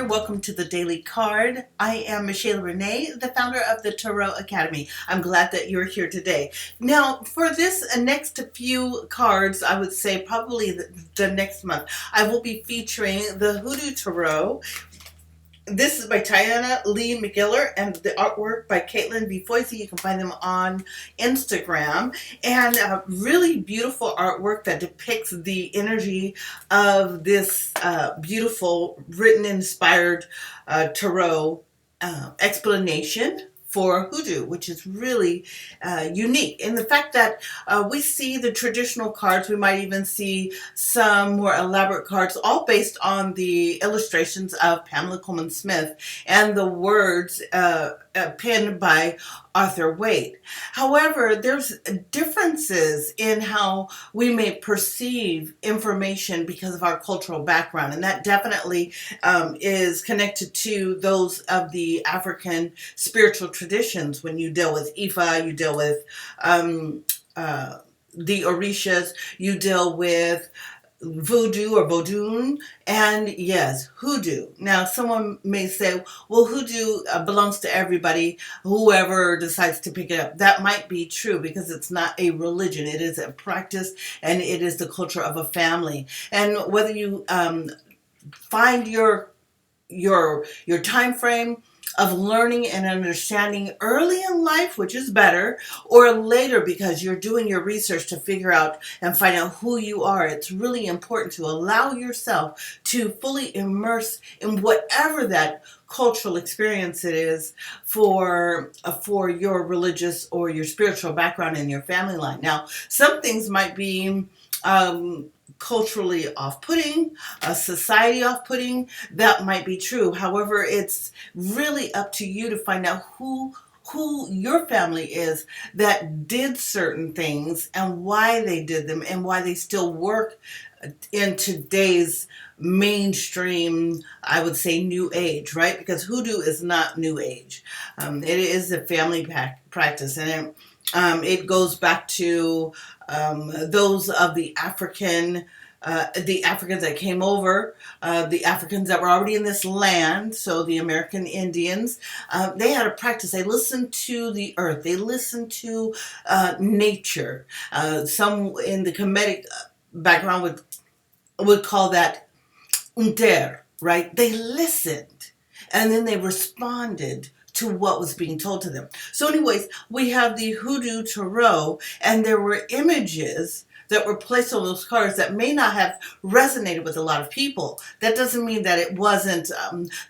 Welcome to the Daily Card. I am Michaela Rena, the founder of the Tarot Academy. I'm glad that you're here today. Now, for this next few cards, I would say probably the next month, I will be featuring the Hoodoo Tarot. This is by Tayannah, McQuillar, and the artwork by Katelan, Foisy. You can find them on Instagram. And really beautiful artwork that depicts the energy of this beautiful, written, inspired tarot explanation for hoodoo, which is really unique. And the fact that we see the traditional cards, we might even see some more elaborate cards, all based on the illustrations of Pamela Coleman Smith and the words penned by Arthur Waite. However, there's differences in how we may perceive information because of our cultural background, and that definitely is connected to those of the African spiritual traditions. When you deal with Ifa, you deal with the Orishas, you deal with voodoo or voodoo, and yes, hoodoo. Now, someone may say, well, hoodoo belongs to everybody, whoever decides to pick it up. That might be true because it's not a religion. It is a practice, and it is the culture of a family. And whether you find your time frame of learning and understanding early in life, which is better, or later because you're doing your research to figure out and find out who you are, it's really important to allow yourself to fully immerse in whatever that cultural experience it is for your religious or your spiritual background in your family line. Now, some things might be culturally off-putting, society off-putting. That might be true. However, it's really up to you to find out who your family is that did certain things and why they did them and why they still work in today's mainstream, I would say, new age, right? Because hoodoo is not new age. It is a family practice, and it goes back to those of the Africans that came over, the Africans that were already in this land, so the American Indians. They had a practice. They listened to the earth. They listened to nature. Some in the Kemetic background would call that unter, right? They listened, and then they responded to what was being told to them. So anyways, we have the Hoodoo Tarot, and there were images that were placed on those cards that may not have resonated with a lot of people. That doesn't mean that it wasn't,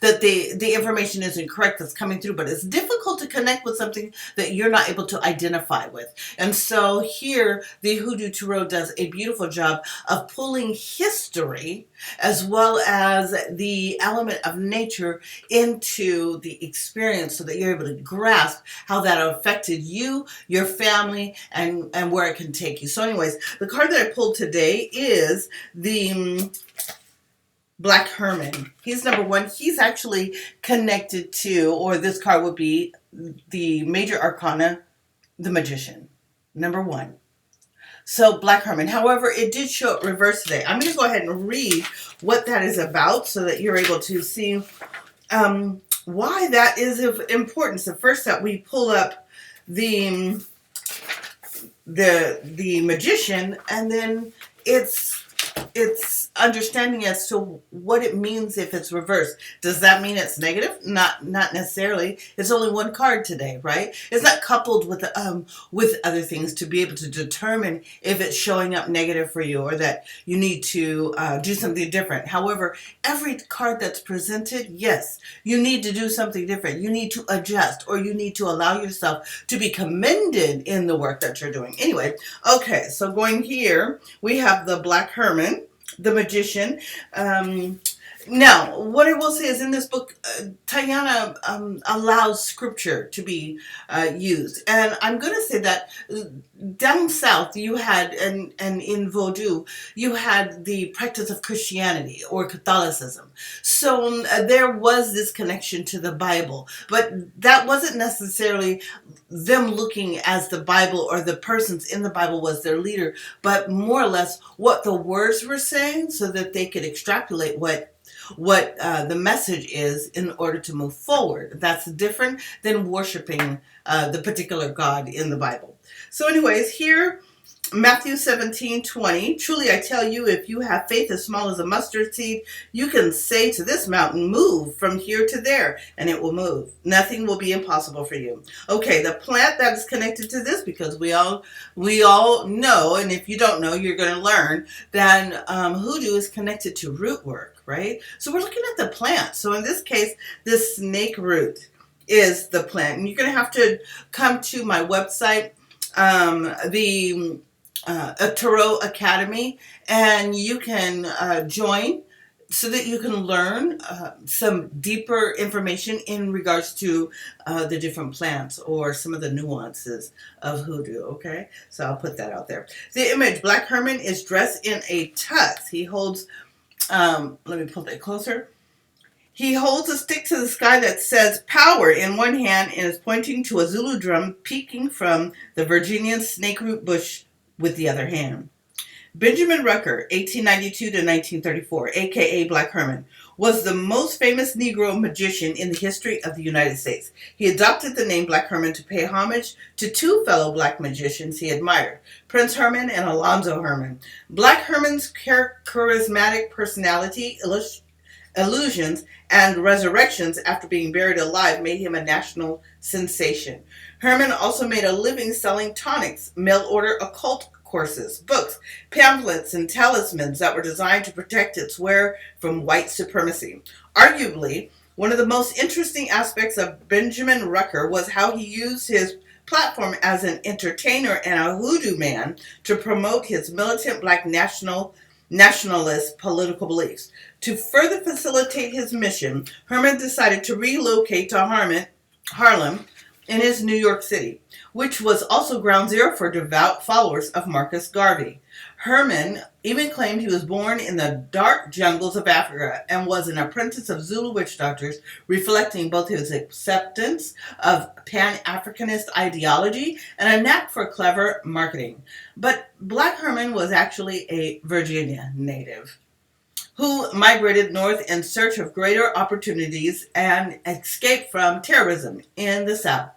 that the information isn't correct that's coming through, but it's difficult to connect with something that you're not able to identify with. And so here, the Hoodoo Tarot does a beautiful job of pulling history as well as the element of nature into the experience so that you're able to grasp how that affected you, your family, and where it can take you. So anyways, the card that I pulled today is the Black Herman. He's number one. He's actually connected to, or this card would be the Major Arcana, the Magician. Number one. So Black Herman. However, it did show up reversed today. I'm going to go ahead and read what that is about so that you're able to see why that is of importance. So first up, we pull up the Magician, and then it's understanding as to what it means if it's reversed. Does that mean it's negative? Not necessarily. It's only one card today, right? It's not coupled with other things to be able to determine if it's showing up negative for you or that you need to do something different. However, every card that's presented, yes, you need to do something different. You need to adjust, or you need to allow yourself to be commended in the work that you're doing. Anyway, okay, so going here, we have the Black Herman, the Magician. Now, what I will say is in this book, Tayannah allows scripture to be used. And I'm going to say that down south, you had, and in Vodou, you had the practice of Christianity or Catholicism. So there was this connection to the Bible, but that wasn't necessarily them looking as the Bible or the persons in the Bible was their leader, but more or less what the words were saying so that they could extrapolate what the message is in order to move forward. That's different than worshiping the particular God in the Bible. So anyways, here, Matthew 17:20. Truly I tell you, if you have faith as small as a mustard seed, you can say to this mountain, move from here to there, and it will move. Nothing will be impossible for you. Okay, the plant that is connected to this, because we all know, and if you don't know, you're going to learn that hoodoo is connected to root work, right? So we're looking at the plant. So in this case, this snake root is the plant, and you're going to have to come to my website, the a Tarot Academy, and you can join so that you can learn some deeper information in regards to the different plants or some of the nuances of hoodoo. Okay, so I'll put that out there. The image: Black Herman is dressed in a tux. He holds, let me pull that closer. He holds a stick to the sky that says power in one hand and is pointing to a Zulu drum peeking from the Virginian snakeroot bush with the other hand. Benjamin Rucker, 1892 to 1934, aka Black Herman, was the most famous Negro magician in the history of the United States. He adopted the name Black Herman to pay homage to two fellow black magicians he admired, Prince Herman and Alonzo Herman. Black Herman's charismatic personality, illusions, and resurrections after being buried alive made him a national sensation. Herman also made a living selling tonics, mail-order occult courses, books, pamphlets, and talismans that were designed to protect its wearer from white supremacy. Arguably, one of the most interesting aspects of Benjamin Rucker was how he used his platform as an entertainer and a hoodoo man to promote his militant black nationalist political beliefs. To further facilitate his mission, Herman decided to relocate to Harlem in his New York City, which was also ground zero for devout followers of Marcus Garvey. Herman even claimed he was born in the dark jungles of Africa and was an apprentice of Zulu witch doctors, reflecting both his acceptance of Pan-Africanist ideology and a knack for clever marketing. But Black Herman was actually a Virginia native who migrated north in search of greater opportunities and escape from terrorism in the South.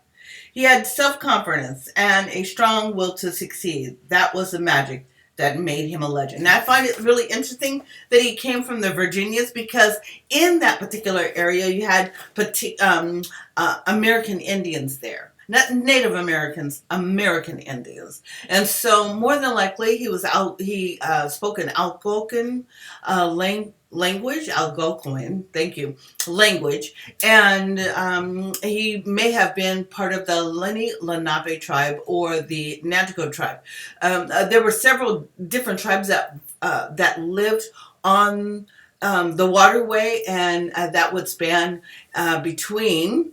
He had self-confidence and a strong will to succeed. That was the magic that made him a legend. And I find it really interesting that he came from the Virginias, because in that particular area you had American Indians there. Not Native Americans, American Indians. And so more than likely he spoke an Algonquin language, Algonquin, thank you, language, and he may have been part of the Lenni Lenape tribe or the Nanticoke tribe. There were several different tribes that lived on the waterway, and that would span between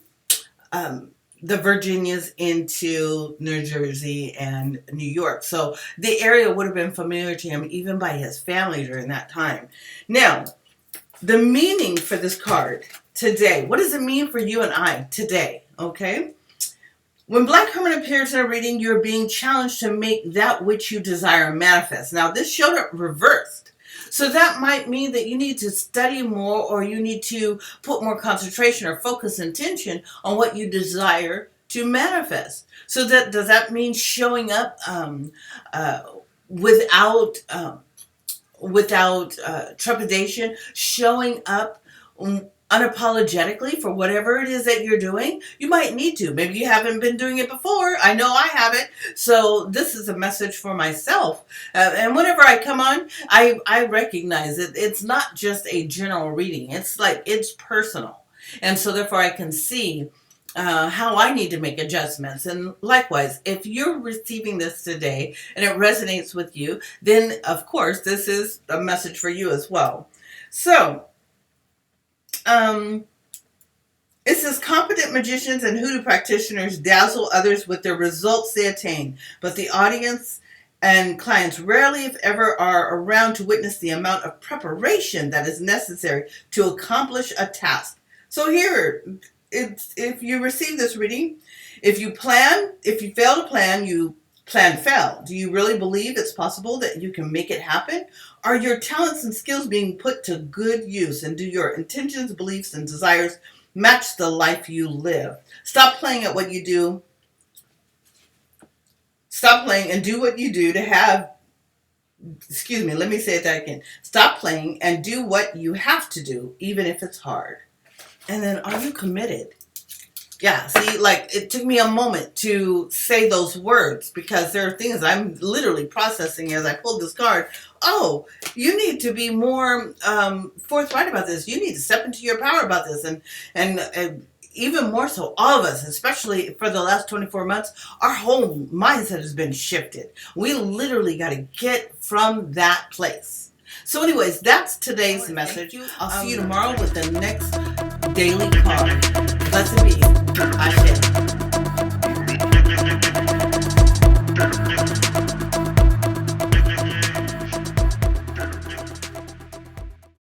the Virginias into New Jersey and New York. So the area would have been familiar to him even by his family during that time. Now, the meaning for this card today. What does it mean for you and I today? Okay? When Black Herman appears in a reading, you're being challenged to make that which you desire manifest. Now, this showed up reversed. So that might mean that you need to study more, or you need to put more concentration or focus and attention on what you desire to manifest. So does that mean showing up without trepidation, showing up unapologetically for whatever it is that you're doing? You might need to. Maybe you haven't been doing it before. I know I haven't. So this is a message for myself. And whenever I come on, I recognize it. It's not just a general reading. It's personal. And so therefore I can see how I need to make adjustments. And likewise, if you're receiving this today and it resonates with you, then of course this is a message for you as well. So It says competent magicians and hoodoo practitioners dazzle others with the results they attain, but the audience and clients rarely, if ever, are around to witness the amount of preparation that is necessary to accomplish a task. So here, if you receive this reading, if you fail to plan, you plan fail. Do you really believe it's possible that you can make it happen? Are your talents and skills being put to good use? And do your intentions, beliefs, and desires match the life you live? Stop playing at what you do. Stop playing and do what you do to have, excuse me, let me say that again. Stop playing and do what you have to do, even if it's hard. And then, are you committed? Yeah, see, like, it took me a moment to say those words because there are things I'm literally processing as I pulled this card. Oh, you need to be more forthright about this. You need to step into your power about this. And even more so, all of us, especially for the last 24 months, our whole mindset has been shifted. We literally got to get from that place. So anyways, that's today's message. I'll see you tomorrow with the next daily card. Blessed be you. I share.